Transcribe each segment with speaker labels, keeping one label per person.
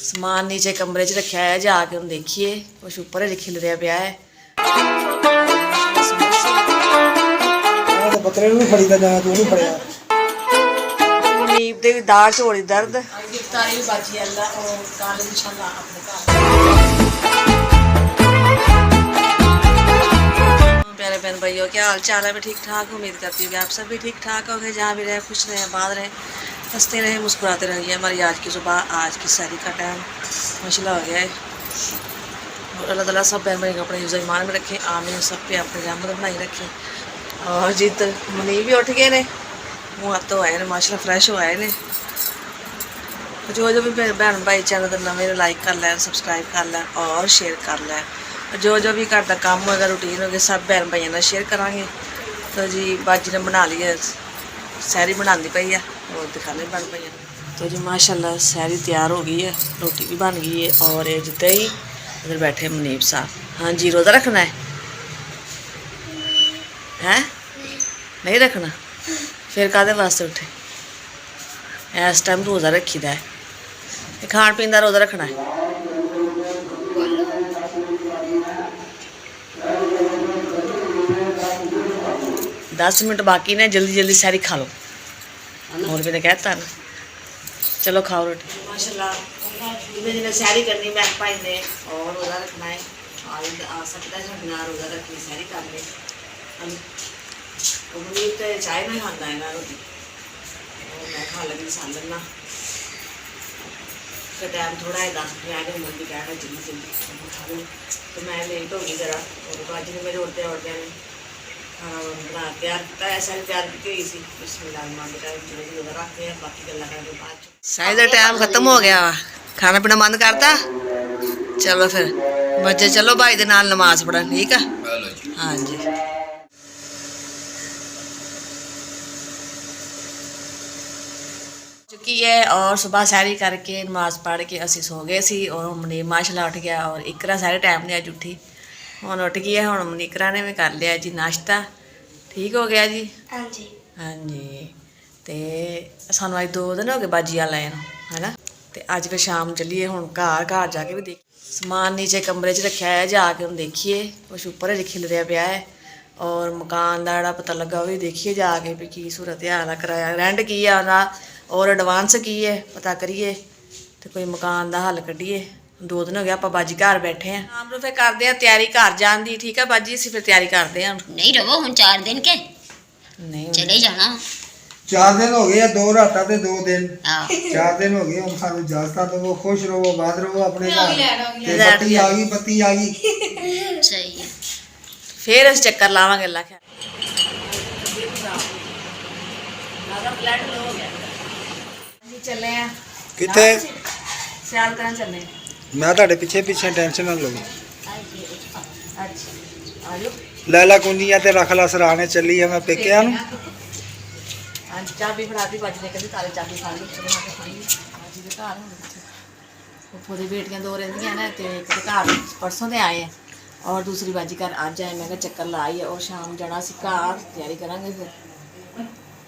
Speaker 1: समान नीचे कमरे च रखा है, जाके हम देखिए कुछ ऊपर ही खिलरिया पिया है। मुनीब दे दाल चोली दर्द इफ्तारी भी बाजी अल्लाह और कल इंशाल्लाह अपने घर। प्यारे बहन भाइयों, क्या हाल चाल है? मैं ठीक ठाक उम्मीद करती हूँ कि आप सब भी ठीक ठाक होंगे, जहाँ भी रहे खुश रहे, आबाद रहे, हंसते रहे, मुस्कुराते रहिए। हमारी आज की सुबह, आज की सहरी का टाइम माशाल्लाह हो गया है। और अल्लाह ताला सब बहन भाई को अपने यूज़ ईमान में रखें, आमीन। सब पे अपनी रहमत बनाई रखें। और जित मुनीब भी उठ गए ने, मुँह हाथ तो आए ने माशाल्लाह, फ्रैश हो आए ने। जो भी बहन भाई चैनल नवे लाइक कर लैन, सबसक्राइब कर लैन और शेयर कर लैन। जो भी घर का काम होगा, रूटीन होगा, सब बहन भाइयों ने शेयर करांगे। तो जी बाजी ने बना ली है, सहरी बनानी पई है और दिखाने बन पई है। तो जी माशाल्लाह सहरी तैयार हो गई है, रोटी भी बन गई है। और ये जितने ही इधर बैठे मुनीब साहब। हाँ जी, रोज़ा रखना है? नहीं रखना? फिर काहदे वास्ते उठे? इस टाइम रोज़ा रखी दा है, खाण पीन का रोज़ा रखना है। 10 मिनट बाकी ने, जल्दी जल्दी सहरी खा लो। और भी तो कहता ना, चलो खाओ रोटी। माशाल्लाह जिन्हें जिन्हें सहरी करनी बहन भाई ने और रोज़ा रखना है, आ सकता है बिना रोज़ा रखनी सहरी कर ले। मुनीब तो चाय ना खाता है ना रोटी, और मैं खा लगी सालन ना। टाइम थोड़ा है 10 बजे आगे मंदी कह रहा जल्दी जल्दी खा लो। तो मैं लेट हो गई ज़रा, और बाजी ने मेरे उड़ते उड़ते ने बना तैयार किया। ऐसा भी तैयार की हुई सी शायद टाइम खत्म हो गया, खाना पीना बंद करता। चलो फिर बच्चे चलो भाई दे नाल नमाज पढ़न, ठीक है? हाँ जी। चुकी है और सुबह सहरी करके नमाज पढ़ के असी सो गए सी। और मुनीब माशाल्लाह उठ गया, और इकरा सारे टाइम ने अज उठी, हुण उठ गई है। हुण मुनीकरा ने भी कर लिया जी नाश्ता, ठीक हो गया जी? हाँ जी, हाँ जी। तो सानू अज 2 दिन हो गए बाजी वाल आए है ना। तो अज फिर शाम चलीए, हुण घर जाके भी देख समान नीचे कमरे च रखा है, जाके हम देखिए कुछ ऊपर ही खिलरिया पिया है। और मकान का जोड़ा पता लगा वो भी देखिए जाके भी की सूरत हाल है, किराया रेंट की है और एडवांस की है, पता करिए तो कोई मकान का हल कढ़िए। 2 दिन हो गया आप बाजी घर बैठे हैं। शाम को फिर करते हैं तैयारी घर जान की, ठीक है बाजी? असीं फिर तैयारी करते हैं।
Speaker 2: नहीं रवो हम 4 दिन के
Speaker 1: नहीं
Speaker 2: चले जाना।
Speaker 3: 4 दिन हो गए, 2 रात ते 2 दिन, 4 दिन हो गए। हम सानू इजाजत दो, खुश रहो, आबाद रहो अपने घर। बत्ती आ गई, बत्ती आ गई।
Speaker 2: सही है,
Speaker 1: फिर अस चक्कर लावांगे। अल्लाह खैर चले हैं
Speaker 3: किथे?
Speaker 1: सियाल करन चले।
Speaker 3: मैं ਤੁਹਾਡੇ ਪਿੱਛੇ ਪਿੱਛੇ ਟੈਨਸ਼ਨ ਨਾ ਲਓ।
Speaker 1: अच्छा आ जाओ।
Speaker 3: ਲੈਲਾ ਕੁੰਜੀਆਂ ਤੇ ਰੱਖ ਲਾ ਸਰਾਣੇ, ਚੱਲੀ ਆ ਮੈਂ ਪੇਕਿਆਂ ਨੂੰ।
Speaker 1: हाँ चाबी फड़ाती बाजी ने, कहती ताले चाबी फड़ ली। चलो मैं बाजी के घर पूरी बेटियां 2 रहिंदियां ने, तो एक घर परसों से आए हैं और दूसरी बाजी घर अज आए। मैं चक्कर लाई है और शाम जाना सी घर, तैयारी करांगे फिर।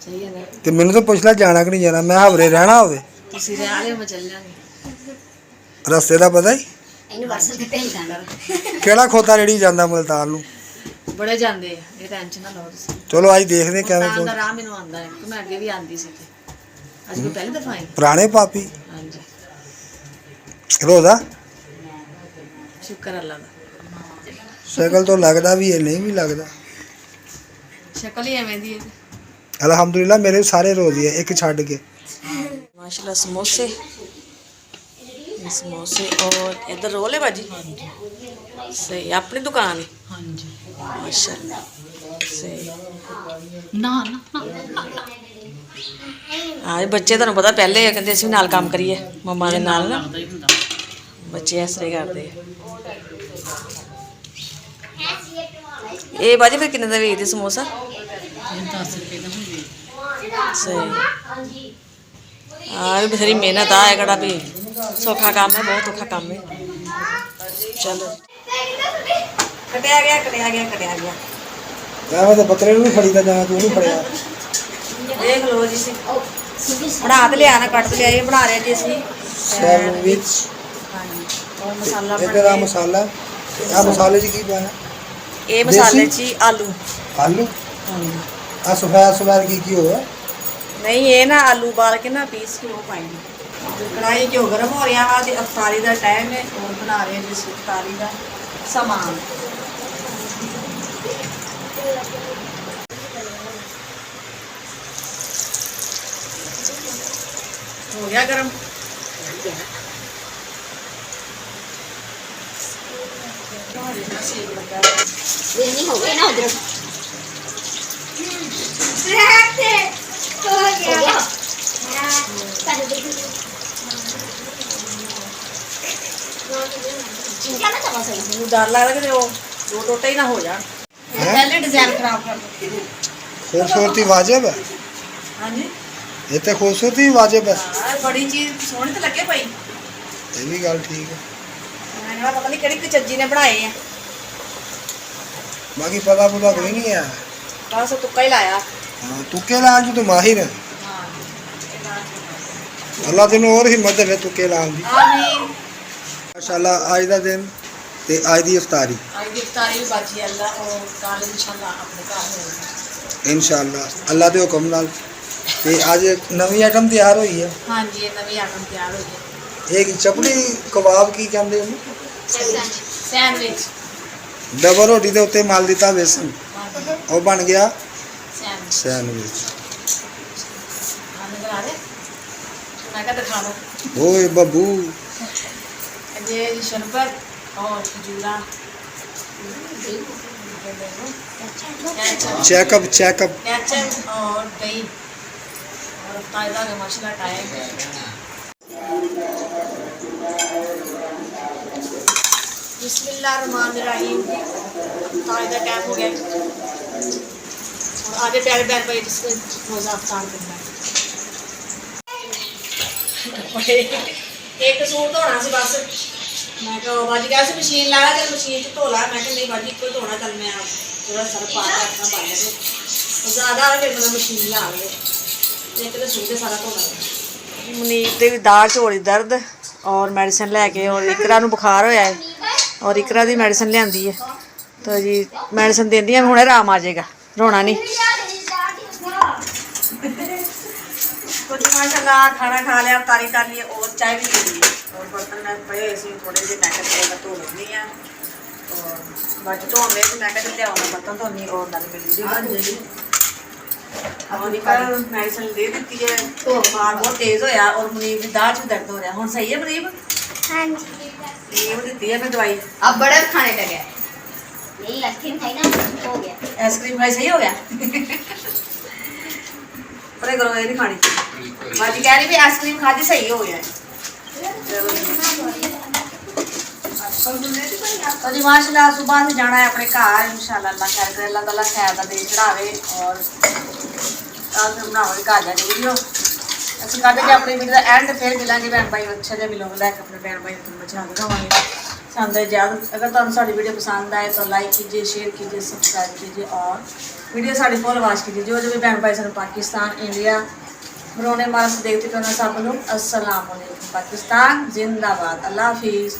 Speaker 1: सही है ना?
Speaker 3: ਤੇ ਮੈਨੂੰ ਤਾਂ ਪੁੱਛ ਲੈ ਜਾਣਾ ਕਿ ਨਹੀਂ ਜਾਣਾ। ਮੈਂ ਹਵਰੇ ਰਹਿਣਾ ਹੋਵੇ
Speaker 1: तुसीं रह लियो, मैं चल जांगे।
Speaker 3: ਰਸਤੇ ਦਾ ਪਤਾ ਹੀ
Speaker 2: ਇਹਨੂੰ WhatsApp ਤੇ ਭੇਜ ਦਾਂਗਾ।
Speaker 3: ਕਿਹੜਾ ਖੋਤਾ ਰੇੜੀ ਜਾਂਦਾ ਮੁਲਤਾਨ ਨੂੰ।
Speaker 1: बड़े जाते हैं, ये टेंशन ना लो तुसीं।
Speaker 3: ਚਲੋ ਅੱਜ ਦੇਖਦੇ ਕਿਵੇਂ
Speaker 1: मुल्तान दा राह मैनूं आंदा है, क्योंकि मैं अगे भी आंदी सी। अज कोई पहली दफा आई।
Speaker 3: ਪੁਰਾਣੇ ਪਾਪੀ
Speaker 1: हाँ जी,
Speaker 3: ਰੋਜ਼ਾ
Speaker 1: शुक्र अल्लाह दा।
Speaker 3: ਸ਼ਕਲ ਤੋਂ ਲੱਗਦਾ ਵੀ ਇਹ ਨਹੀਂ ਵੀ ਲੱਗਦਾ।
Speaker 1: शक्ल ही एवें दी है।
Speaker 3: ਅਲਹਮਦੁਲਿਲਾ ਮੇਰੇ ਸਾਰੇ ਰੋਜ਼ੇ ਆ, ਇੱਕ ਛੱਡ ਕੇ।
Speaker 1: माशाल्लाह समोसे, समोसे और इधर रोल है बाजी। सही, अपनी दुकान है।
Speaker 4: हाँ जी।
Speaker 1: माशाल्लाह सही।
Speaker 4: ना ना
Speaker 1: हाँ बच्चे तुहानू पता पहले कहते असीं नाल काम करिए मम्मा दे नाल ना,
Speaker 4: लगदा ही हुंदा।
Speaker 1: बच्चे इस तरह करते हैं। ये बाजी फिर किन्ने दा वेचदे समोसा?
Speaker 4: ये 10 रुपए का हुंदी।
Speaker 1: सही। हाँ बथेरी मेहनत आ कड़ा भी सौखा काम है, बहुत औखा काम है। चलो कटिया गया कटिया गया कटिया गया।
Speaker 3: ਮੈਂ ਤਾਂ ਬੱਕਰੇ ਨੂੰ ਫੜੀਦਾ ਜਾਣਾ, ਤੂੰ ਨਹੀਂ ਫੜਿਆ।
Speaker 1: देख लो जी बना तो लिया ना, कट तो लिया, ये बना रहे जी असीं
Speaker 3: सैंडविच
Speaker 1: ਹਾਂਜੀ ਔਰ ਮਸਾਲਾ
Speaker 3: ਇੱਧਰ ਆ ਮਸਾਲਾ ਤੇ ਆ ਮਸਾਲੇ 'ਚ ਕੀ ਪਾਣਾ
Speaker 1: ਇਹ ਮਸਾਲੇ 'ਚ ਹੀ ਆਲੂ
Speaker 3: ਆਲੂ
Speaker 1: ਹਾਂਜੀ
Speaker 3: ਆ ਸਫੈਦ ਕੀ ਹੋਇਆ
Speaker 1: ਨਹੀਂ ਇਹ ਨਾ ਆਲੂ ਉਬਾਲ ਕੇ ਨਾ ਪੀਸ ਕੇ ਉਹ ਪਾएंगे ਕੜਾਈ ਘਿਓ ਗਰਮ ਹੋ ਰਿਹਾ ਵਾ ਤੇ ਅਫਤਾਰੀ ਦਾ ਟਾਈਮ ਹੈ ਔਰ ਬਣਾ ਰਹੇ ਜਿਸ ਅਫਤਾਰੀ ਦਾ ਸਮਾਨ हो गया गरम
Speaker 2: ये नहीं हो गया ना उधर हो गया चिंता ना करो सही
Speaker 1: ਮੈਨੂੰ ਡਰ ਲੱਗਦਾ ਕਿ ਉਹ ਦੋ ਟੋਟੇ ਹੀ ਨਾ ਹੋ ਜਾਣ ਪਹਿਲੇ ਡਿਜ਼ਾਈਨ ਖਰਾਬ ਕਰ ਦੋ
Speaker 3: खूबसूरती वाजिब है
Speaker 1: ਹਾਂਜੀ
Speaker 3: ये तो खूबसूरती वाजिब है
Speaker 1: ਹਾਂ ਬੜੀ ਚੀਜ਼ ਸੋਹਣੀ ਤਾਂ ਲੱਗੇ ਪਈ
Speaker 3: ये भी गल ठीक है
Speaker 1: ਮੈਂ ਕਿਹਾ ਪਤਾ ਨਹੀਂ ਕਿਹੜੀ ਕਚੱਜੀ ਨੇ ਬਣਾਏ ਆ
Speaker 3: बाकी पता पुता कोई नहीं है
Speaker 1: ਬਸ ਤੁੱਕਾ ਹੀ ਲਾਇਆ
Speaker 3: हाँ तुक्के लाल जी तू माहिर है
Speaker 1: ਹਾਂ
Speaker 3: अल्लाह तेन और हिम्मत दे तुक्के लाल दी
Speaker 1: ਆਮੀਨ
Speaker 3: माशाल्लाह आज का दिन ते आज दी इफ्तारी
Speaker 1: ਅੱਜ ਦੀ ਇਫਤਾਰੀ ਵੀ ਬਾਜੀ ਅੱਲਾ ਔਰ ਕੱਲ ਇਨਸ਼ਾਅੱਲਾ ਆਪਣੇ ਘਰ ਹੋਏਗੀ
Speaker 3: इंशाअल्लाह अल्लाह के हुक्म नाल ते आज नवी आइटम तैयार हुई है
Speaker 1: ਹਾਂਜੀ ਇਹ ਨਵੀਂ ਆਈਟਮ ਤਿਆਰ ਹੋਈ ਹੈ
Speaker 3: एक चपड़ी कबाब की कहते हैं
Speaker 1: ਸੈਂਡਵਿਚ
Speaker 3: डबल रोटी के उत्ते मल दिता बेसन
Speaker 1: ਹਾਂਜੀ
Speaker 3: और बन गया
Speaker 1: ਸੈਂਡਵਿਚ
Speaker 3: सैंडविच
Speaker 1: ਆਨੇ ਬਣਾ ਦੇ ਮੈਂ ਕਿਹਾ ਦਿਖਾ ਦੋ
Speaker 3: ओए बब्बू
Speaker 1: ये शरबत और खजूरा
Speaker 3: चेकअप चेकअप
Speaker 1: केचप और दही और ताज़ा का मसाला टाइम बिस्मिल्लाहिर्रहमानिर्रहीम ताज़ा टाइम हो गया और आगे प्यारे प्यारे भाई जिसको रोज़ा अफ्तार करना है एक सूट धोना सी बस मैं कहा बाजी कहा मशीन लाया चल मशीन च धो ला मैं कहा नहीं बाजी कोई धोना चल मैं थोड़ा सर पा के अपना पा लिया तो ज़्यादा फिर मैं मशीन ला गए एक तो सूट सारा धो ला मुनीब ਦੇ ਵੀ ਦਾੜ ਝੋਲੀ ਦਰਦ ਔਰ ਮੈਡੀਸਿਨ ਲੈ ਕੇ ਔਰ ਇਕਰਾ ਨੂੰ ਬੁਖਾਰ ਹੋਇਆ ਹੈ ਔਰ ਇਕਰਾ ਦੀ ਮੈਡੀਸਿਨ ਲਿਆਂਦੀ ਹੈ ਤਾਂ ਜੀ ਮੈਡੀਸਿਨ ਦਿੰਦੀਆਂ ਹੁਣੇ ਆਰਾਮ ਆ ਜਾਏਗਾ ਰੋਣਾ ਨਹੀਂ तो जी माशाल्लाह खाना खा लिया तारी कर ली और चाय भी पी ली और बर्तन मैं पे इसी थोड़े जे मैं कहते धो लगी हैं और बाकी धो में मैं कहते लिया बर्तन धोनी और नाल मेरी वीडियो बन जाएगी अब निकल मेडिसिन दे दी है तो बुखार बहुत तेज होया और मुनीब की दाढ़ में दर्द हो रहा हुन सही है मुनीब
Speaker 2: हाँ जी
Speaker 1: मुनीब दी है मैं दवाई
Speaker 2: अब बड़ा खाने लगे नहीं आइसक्रीम खाई ना हो गया
Speaker 1: आइसक्रीम खाई सही हो गया पर करो ये नहीं खानी बाजी कह रही भी आइसक्रीम खा दी सही हो गया तो जी माशाल्लाह सुबह से जाना है अपने घर इंशाल्लाह अल्लाह खैर करे अल्लाह ताला खैर का दिन चढ़ावे और कल फिर बनावे घर जाके वीडियो ਅਸੀਂ ਕਰਦੇ ਜੇ ਆਪਣੀ ਵੀਡੀਓ ਦਾ ਐਂਡ ਫਿਰ ਮਿਲਾਂਗੇ ਭੈਣ ਭਾਈ ਅੱਛਾ ਜਿਹਾ ਮਿਲੋਗੇ ਲੈ ਕੇ ਆਪਣੇ ਭੈਣ ਭਾਈ ਨੂੰ ਬਚਾ ਦਿਖਾਵਾਂਗੇ ਸਾਨੂੰ इजाज़त अगर ਤੁਹਾਨੂੰ ਸਾਡੀ ਵੀਡੀਓ पसंद आए तो लाइक कीजिए शेयर कीजिए सब्सक्राइब कीजिए और वीडियो साड़ी फुल वॉच कीजिए जो भी भैन भाई सन पाकिस्तान इंडिया बरोने मारा से देखते तो सब लोग अस्सलाम वालेकुम पाकिस्तान जिंदाबाद अल्लाह हाफिज़।